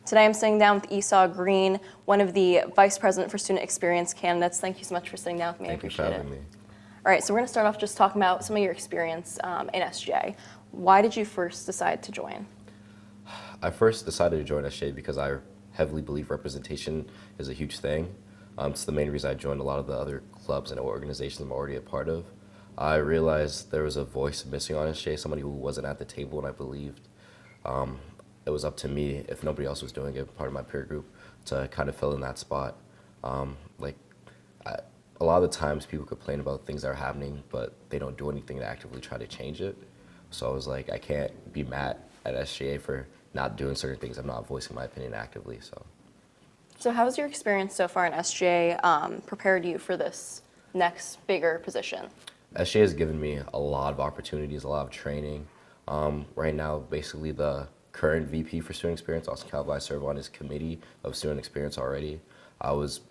Today I'm sitting down with Esau Greene, one of the Vice President for Student Experience candidates. Thank you so much for sitting down with me. Thank I appreciate it. you for having me. All right, so we're going to start off just talking about some of your experience in SGA. Why did you first decide to join? I first decided to join SGA because I heavily believe representation is a huge thing. It's the main reason I joined a lot of the other clubs and organizations I'm already a part of. I realized there was a voice missing on SGA, somebody who wasn't at the table, and I believed it was up to me, if nobody else was doing it, part of my peer group, to kind of fill in that spot. A lot of the times people complain about things that are happening, but they don't do anything to actively try to change it. So I was like, I can't be mad at SGA for not doing certain things. I'm not voicing my opinion actively. So how has your experience so far in SGA prepared you for this next bigger position? SGA has given me a lot of opportunities, a lot of training. Right now, basically the current VP for Student Experience, Austin Calvi, I serve on his committee of Student Experience already. I was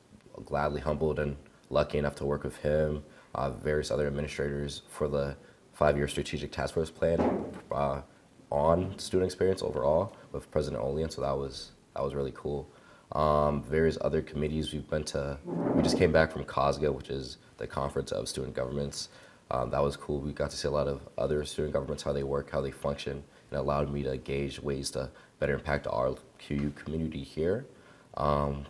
gladly humbled and lucky enough to work with him, various other administrators for the 5-year strategic task force plan on student experience overall with President Olian, so that was really cool. Various other committees we just came back from COSGA, which is the Conference of Student Governments. That was cool. We got to see a lot of other student governments, how they work, how they function, and it allowed me to gauge ways to better impact our QU community here.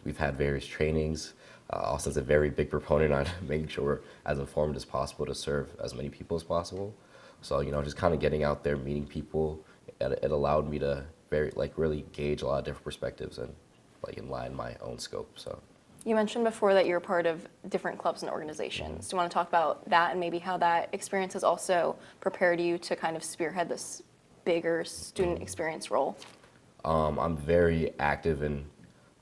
We've had various trainings. Austin's a very big proponent on making sure we're as informed as possible to serve as many people as possible. So, just kind of getting out there, meeting people, it allowed me to really gauge a lot of different perspectives and in my own scope. So. You mentioned before that you're part of different clubs and organizations. Do you want to talk about that and maybe how that experience has also prepared you to kind of spearhead this bigger student experience role? I'm very active in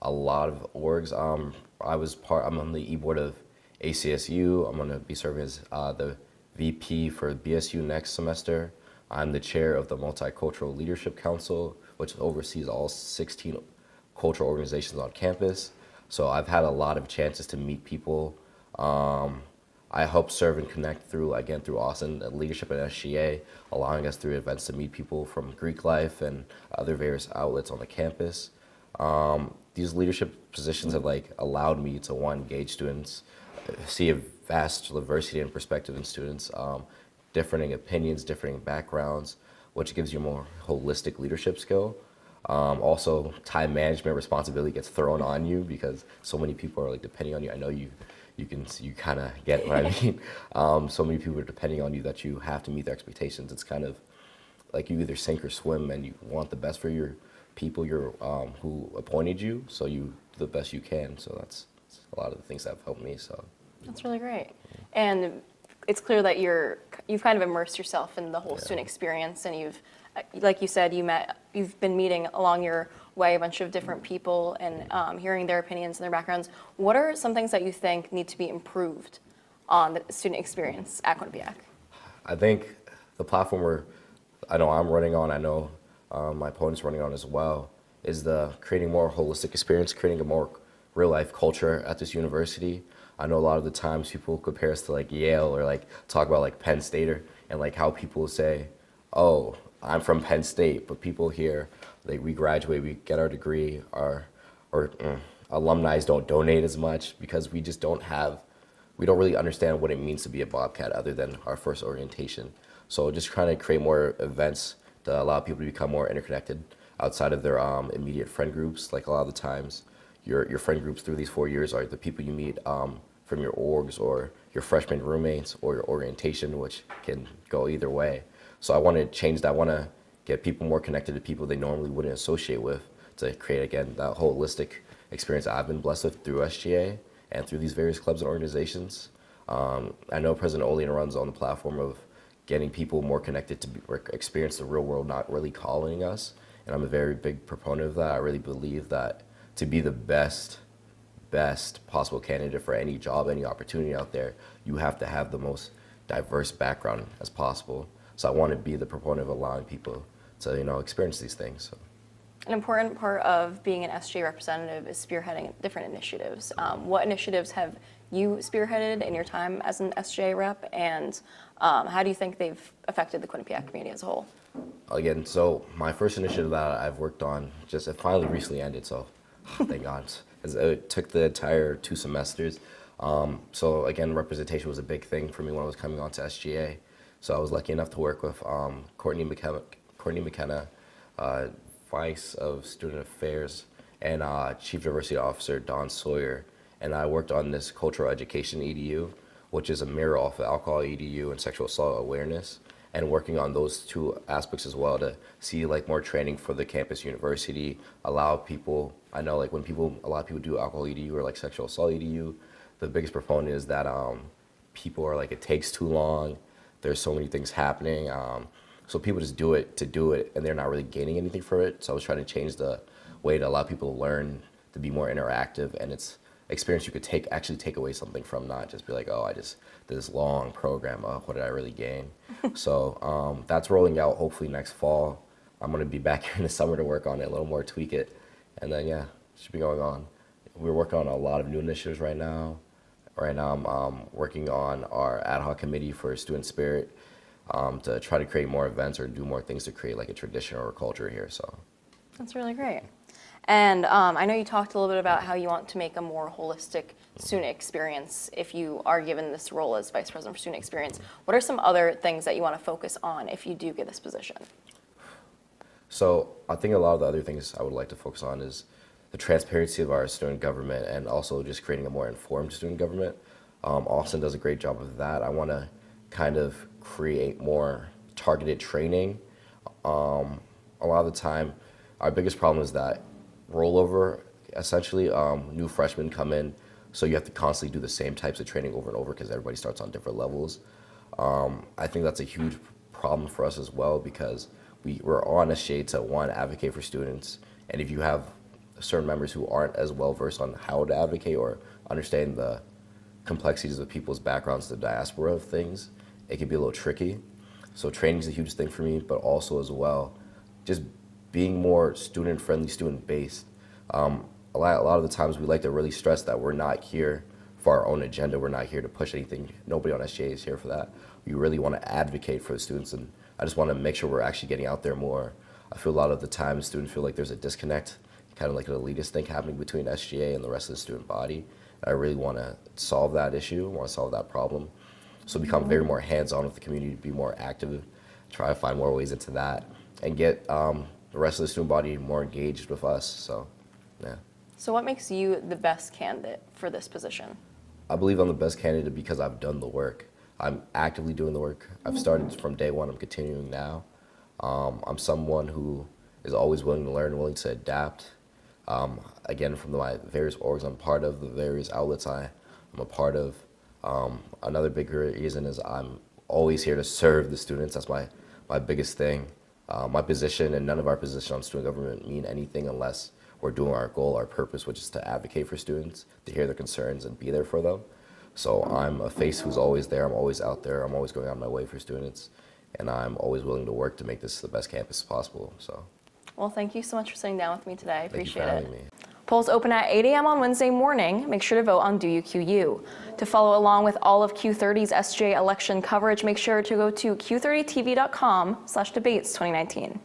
a lot of orgs. I'm on the e-board of ACSU. I'm going to be serving as the VP for BSU next semester. I'm the chair of the Multicultural Leadership Council, which oversees all 16 cultural organizations on campus. So I've had a lot of chances to meet people. I help serve and connect through Austin leadership at SGA, allowing us through events to meet people from Greek life and other various outlets on the campus. These leadership positions have allowed me to engage students, see a vast diversity and perspective in students, differing opinions, differing backgrounds, which gives you a more holistic leadership skill. Also, time management responsibility gets thrown on you because so many people are depending on you. I know you kind of get what I mean. So many people are depending on you that you have to meet their expectations. It's kind of like you either sink or swim, and you want the best for your people who appointed you, so you do the best you can. So that's a lot of the things that have helped me. So that's really great. And it's clear that you've kind of immersed yourself in the whole student experience, and like you said, you've been meeting along your way a bunch of different people and hearing their opinions and their backgrounds. What are some things that you think need to be improved on the student experience at Quinnipiac? I think the platform I know I'm running on, I know my opponent's running on as well, is the creating more holistic experience, creating a more real life culture at this university. I know a lot of the times people compare us to Yale or talk about Penn State and how people say, oh, I'm from Penn State, but people here, we graduate, we get our degree, our alumni don't donate as much because we don't really understand what it means to be a Bobcat other than our first orientation. So just trying to create more events to allow people to become more interconnected outside of their immediate friend groups. A lot of the times, your friend groups through these 4 years are the people you meet from your orgs or your freshman roommates or your orientation, which can go either way. So I want to change that. I want to get people more connected to people they normally wouldn't associate with to create, again, that holistic experience I've been blessed with through SGA and through these various clubs and organizations. I know President Olian runs on the platform of getting people more connected to experience the real world, not really calling us. And I'm a very big proponent of that. I really believe that to be the best possible candidate for any job, any opportunity out there, you have to have the most diverse background as possible. So I want to be the proponent of allowing people to, experience these things. So. An important part of being an SGA representative is spearheading different initiatives. What initiatives have you spearheaded in your time as an SGA rep, and how do you think they've affected the Quinnipiac community as a whole? Again, so my first initiative that I've worked on it finally recently ended, so thank God. It took the entire 2 semesters. So again, representation was a big thing for me when I was coming on to SGA. So I was lucky enough to work with Courtney McKenna, Vice of Student Affairs, and Chief Diversity Officer Don Sawyer. And I worked on this cultural education EDU, which is a mirror off of alcohol EDU and sexual assault awareness, and working on those 2 aspects as well to see like more training for the campus university, allow people, I know like when a lot of people do alcohol EDU or like sexual assault EDU, the biggest proponent is that people are like, it takes too long, there's so many things happening, so people just do it to do it and they're not really gaining anything for it. So I was trying to change the way to allow people to learn, to be more interactive, and it's experience you could actually take away something from, not just be like, oh, I just did this long program, what did I really gain? So that's rolling out hopefully next fall. I'm gonna be back here in the summer to work on it a little more, tweak it, and then yeah, it should be going on. We're working on a lot of new initiatives right now. Right now I'm working on our ad hoc committee for Student Spirit to try to create more events or do more things to create like a tradition or a culture here, so. That's really great. And I know you talked a little bit about how you want to make a more holistic student experience if you are given this role as Vice President for Student Experience. What are some other things that you want to focus on if you do get this position? So I think a lot of the other things I would like to focus on is the transparency of our student government and also just creating a more informed student government. Austin does a great job of that. I want to kind of create more targeted training. A lot of the time, our biggest problem is that rollover, essentially, new freshmen come in, so you have to constantly do the same types of training over and over because everybody starts on different levels. I think that's a huge problem for us as well because we're on SGA to, one, advocate for students, and if you have certain members who aren't as well versed on how to advocate or understand the complexities of people's backgrounds, the diaspora of things, it can be a little tricky. So training is a huge thing for me, but also as well, just being more student-friendly, student-based. A lot of the times we like to really stress that we're not here for our own agenda. We're not here to push anything. Nobody on SGA is here for that. We really want to advocate for the students, and I just want to make sure we're actually getting out there more. I feel a lot of the time students feel like there's a disconnect, kind of like an elitist thing happening between SGA and the rest of the student body. I really want to solve that issue, want to solve that problem. So become very more hands-on with the community, be more active, try to find more ways into that, and get the rest of the student body more engaged with us, so yeah. So what makes you the best candidate for this position? I believe I'm the best candidate because I've done the work. I'm actively doing the work. I've started from day one, I'm continuing now. I'm someone who is always willing to learn, willing to adapt. Again, from my various orgs I'm part of, the various outlets I'm a part of. Another big reason is I'm always here to serve the students. That's my biggest thing. My position and none of our positions on student government mean anything unless we're doing our goal, our purpose, which is to advocate for students, to hear their concerns and be there for them. So I'm a face who's always there. I'm always out there. I'm always going out of my way for students. And I'm always willing to work to make this the best campus possible. So. Well, thank you so much for sitting down with me today. I appreciate it. Thank you for having me. Polls open at 8 a.m. on Wednesday morning. Make sure to vote on Do You QU. To follow along with all of Q30's SGA election coverage, make sure to go to q30tv.com/debates2019.